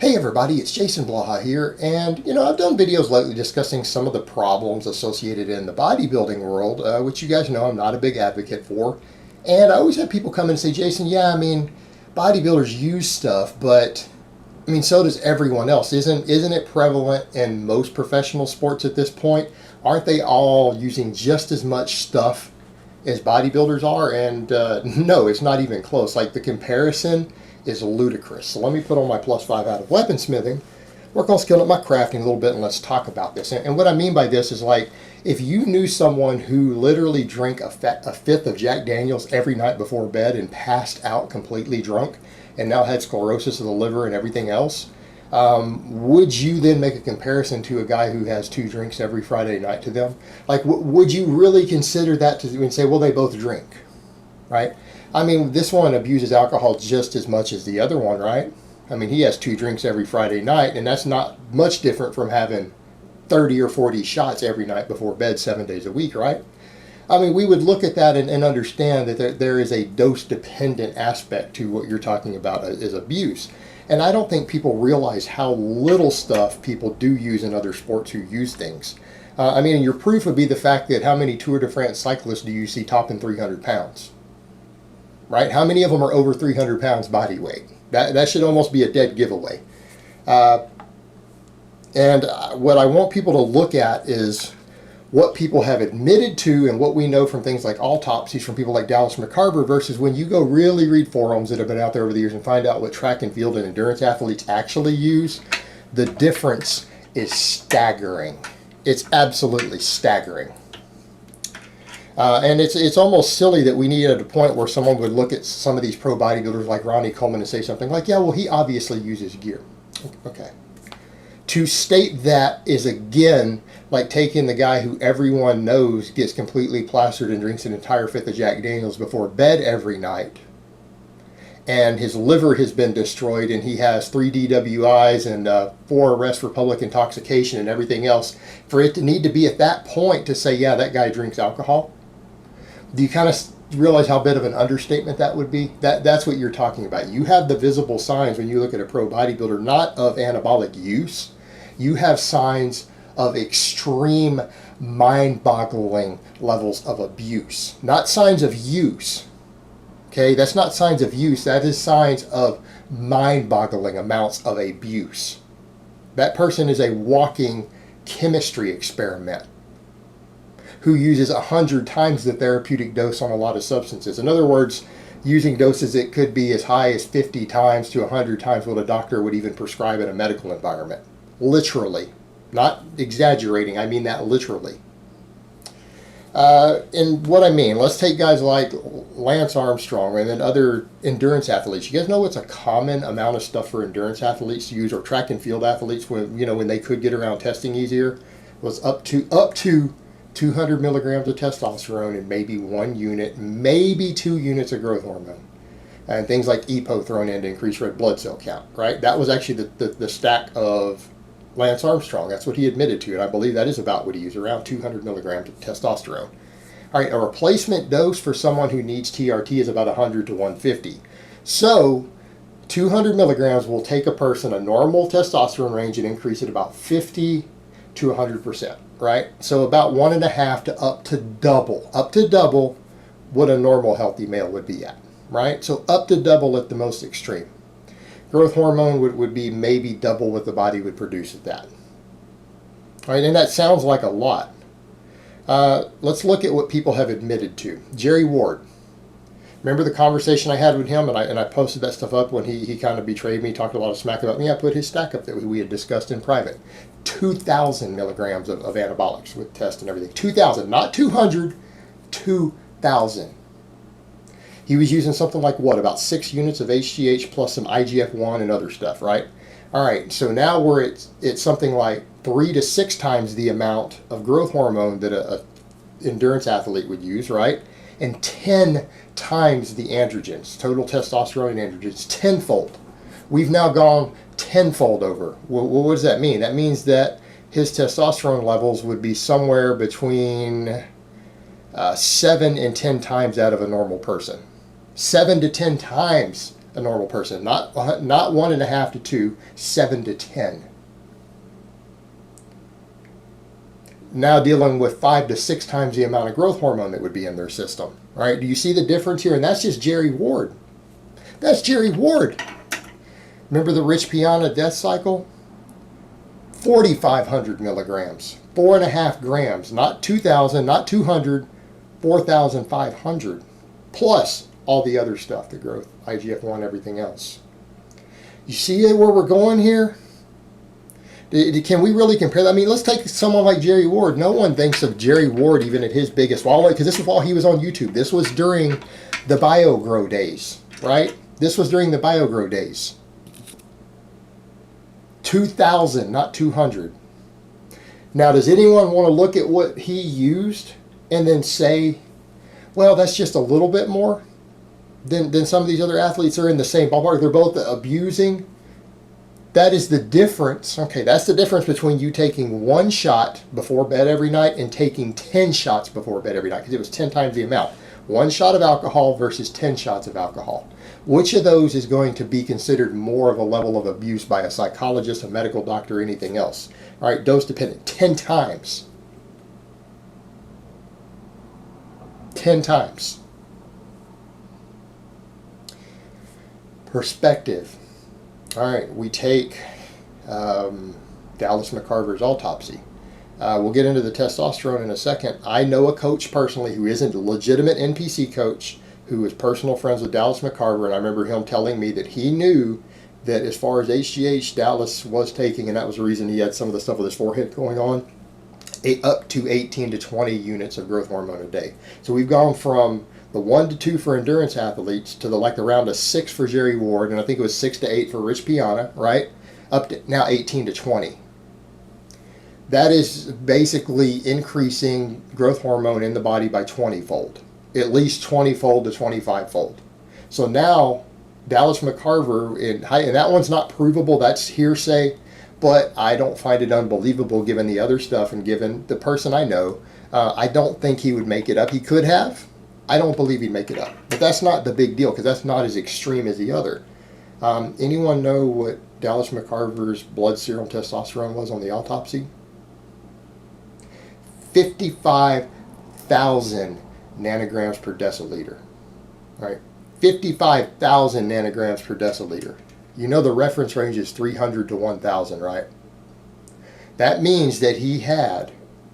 Hey everybody, it's Jason Blaha here, and I've done videos lately discussing some of the problems associated in the bodybuilding world, which you guys know I'm not a big advocate for. And I always have people come in and say, Jason, yeah, bodybuilders use stuff, but so does everyone else. Isn't it prevalent in most professional sports at this point? Aren't they all using just as much stuff as bodybuilders are? And no, it's not even close. Like, the comparison is ludicrous. So let me put on my +5 out of weaponsmithing, work on skilling up my crafting a little bit, and let's talk about this. And what I mean by this is, like, if you knew someone who literally drank a fifth of Jack Daniels every night before bed and passed out completely drunk and now had sclerosis of the liver and everything else, would you then make a comparison to a guy who has 2 drinks every Friday night to them? Like, would you really consider that and say, well, they both drink, right? This one abuses alcohol just as much as the other one, right? He has 2 drinks every Friday night, and that's not much different from having 30 or 40 shots every night before bed 7 days a week, right? We would look at that and understand that there is a dose-dependent aspect to what you're talking about as abuse. And I don't think people realize how little stuff people do use in other sports who use things. Your proof would be the fact that how many Tour de France cyclists do you see topping 300 pounds? Right? How many of them are over 300 pounds body weight? That should almost be a dead giveaway. And what I want people to look at is what people have admitted to and what we know from things like autopsies from people like Dallas McCarver versus when you go really read forums that have been out there over the years and find out what track and field and endurance athletes actually use. The difference is staggering. It's absolutely staggering. And it's almost silly that we need at a point where someone would look at some of these pro bodybuilders like Ronnie Coleman and say something like, yeah, well, he obviously uses gear. Okay. To state that is, again, like taking the guy who everyone knows gets completely plastered and drinks an entire fifth of Jack Daniels before bed every night, and his liver has been destroyed, and he has 3 DWIs and 4 arrests for public intoxication and everything else, for it to need to be at that point to say, yeah, that guy drinks alcohol. Do you kind of realize how bit of an understatement that would be? That's what you're talking about. You have the visible signs when you look at a pro bodybuilder, not of anabolic use. You have signs of extreme, mind-boggling levels of abuse. Not signs of use. Okay, that's not signs of use. That is signs of mind-boggling amounts of abuse. That person is a walking chemistry experiment who uses 100 times the therapeutic dose on a lot of substances. In other words, using doses that could be as high as 50 times to 100 times what a doctor would even prescribe in a medical environment. Literally. Not exaggerating, I mean that literally. And what I mean, let's take guys like Lance Armstrong and then other endurance athletes. You guys know what's a common amount of stuff for endurance athletes to use, or track and field athletes when they could get around testing easier, was up to 200 milligrams of testosterone and maybe 1 unit, maybe 2 units of growth hormone. And things like EPO thrown in to increase red blood cell count, right? That was actually the stack of Lance Armstrong. That's what he admitted to, and I believe that is about what he used, around 200 milligrams of testosterone. All right, a replacement dose for someone who needs TRT is about 100 to 150. So 200 milligrams will take a person a normal testosterone range and increase it about 50 to 100%, right? So about 1.5 to up to double what a normal healthy male would be at, right? So up to double at the most extreme. Growth hormone would be maybe double what the body would produce at that. All right, and that sounds like a lot. Let's look at what people have admitted to. Jerry Ward. Remember the conversation I had with him, and I posted that stuff up when he kind of betrayed me, talked a lot of smack about me. I put his stack up that we had discussed in private. 2,000 milligrams of anabolics with test and everything. 2,000, not 200, 2,000. He was using something like, what, about 6 units of HGH plus some IGF-1 and other stuff, right? All right, so now we're at something like 3 to 6 times the amount of growth hormone that a endurance athlete would use, right? And 10 times the androgens, total testosterone and androgens, tenfold. We've now gone tenfold over. Well, what does that mean? That means that his testosterone levels would be somewhere between 7 and 10 times that of a normal person. 7 to 10 times a normal person. Not 1.5 to 2, 7 to 10. Now dealing with 5 to 6 times the amount of growth hormone that would be in their system. Right? Do you see the difference here? And that's just Jerry Ward. That's Jerry Ward. Remember the Rich Piana death cycle? 4,500 milligrams, 4.5 grams, not 2,000, not 200, 4,500, plus all the other stuff, the growth, IGF-1, everything else. You see where we're going here? Can we really compare that? I mean, let's take someone like Jerry Ward. No one thinks of Jerry Ward even at his biggest, because this is while he was on YouTube. This was during the BioGrow days, right? This was during the BioGrow days. 2,000, not 200. Now, does anyone want to look at what he used and then say, well, that's just a little bit more than some of these other athletes are in the same ballpark? They're both abusing. That is the difference. Okay, that's the difference between you taking 1 shot before bed every night and taking 10 shots before bed every night, because it was 10 times the amount. 1 shot of alcohol versus 10 shots of alcohol. Which of those is going to be considered more of a level of abuse by a psychologist, a medical doctor, or anything else? All right, dose dependent. 10 times. 10 times. Perspective. All right, we take Dallas McCarver's autopsy. We'll get into the testosterone in a second. I know a coach personally who isn't a legitimate NPC coach, who was personal friends with Dallas McCarver, and I remember him telling me that he knew that as far as HGH Dallas was taking, and that was the reason he had some of the stuff with his forehead going on, up to 18 to 20 units of growth hormone a day. So we've gone from the 1 to 2 for endurance athletes to around a 6 for Jerry Ward, and I think it was 6 to 8 for Rich Piana, right? Up to now 18 to 20. That is basically increasing growth hormone in the body by 20-fold. At least 20-fold to 25-fold. So now, Dallas McCarver, and that one's not provable, that's hearsay, but I don't find it unbelievable given the other stuff and given the person I know. I don't think he would make it up. He could have. I don't believe he'd make it up. But that's not the big deal, because that's not as extreme as the other. Anyone know what Dallas McCarver's blood serum testosterone was on the autopsy? 55,000 nanograms per deciliter, right? 55,000 nanograms per deciliter. You know the reference range is 300 to 1,000, right? That means that he had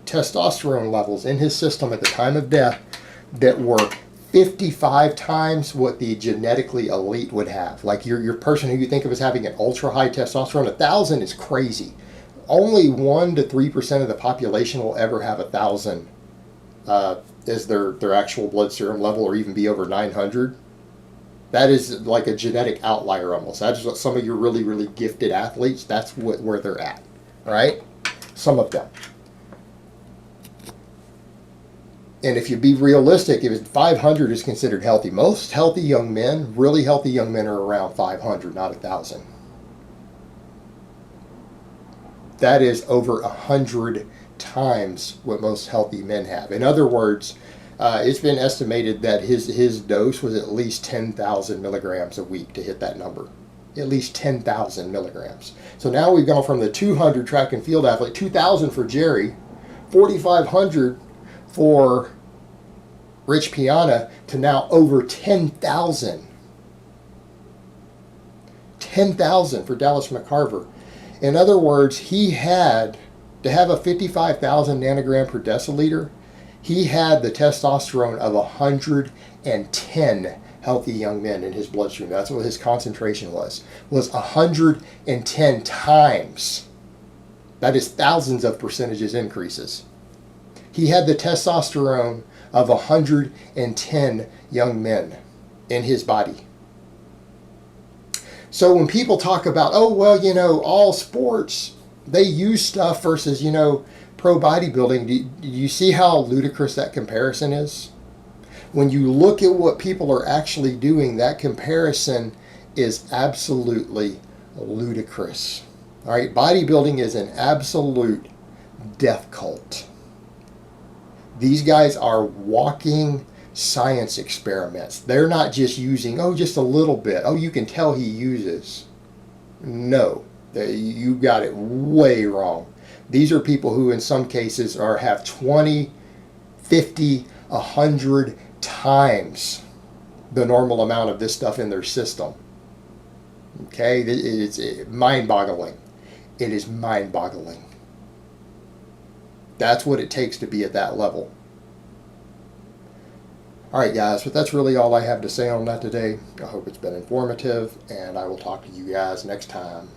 testosterone levels in his system at the time of death that were 55 times what the genetically elite would have. Like your person who you think of as having an ultra high testosterone, 1,000 is crazy. Only 1 to 3% of the population will ever have 1,000 as their actual blood serum level, or even be over 900. That is like a genetic outlier almost. That's what some of your really, really gifted athletes, that's where they're at, right? Some of them. And if you be realistic, if 500 is considered healthy, most healthy young men, really healthy young men, are around 500, not 1,000. That is over 100 times what most healthy men have. In other words, it's been estimated that his dose was at least 10,000 milligrams a week to hit that number. At least 10,000 milligrams. So now we've gone from the 200 track and field athlete, 2,000 for Jerry, 4,500 for Rich Piana, to now over 10,000. 10,000 for Dallas McCarver. In other words, he had, to have a 55,000 nanogram per deciliter, he had the testosterone of 110 healthy young men in his bloodstream. That's what his concentration was 110 times. That is thousands of percentages increases. He had the testosterone of 110 young men in his body. So when people talk about, oh, well, all sports, they use stuff versus, pro bodybuilding, do you see how ludicrous that comparison is? When you look at what people are actually doing, that comparison is absolutely ludicrous. All right, bodybuilding is an absolute death cult. These guys are walking science experiments. They're not just using, oh, just a little bit. Oh, you can tell he uses. No, you got it way wrong. These are people who in some cases have 20, 50, 100 times the normal amount of this stuff in their system. Okay, it's mind-boggling. It is mind-boggling. That's what it takes to be at that level. All right, guys, but that's really all I have to say on that today. I hope it's been informative, and I will talk to you guys next time.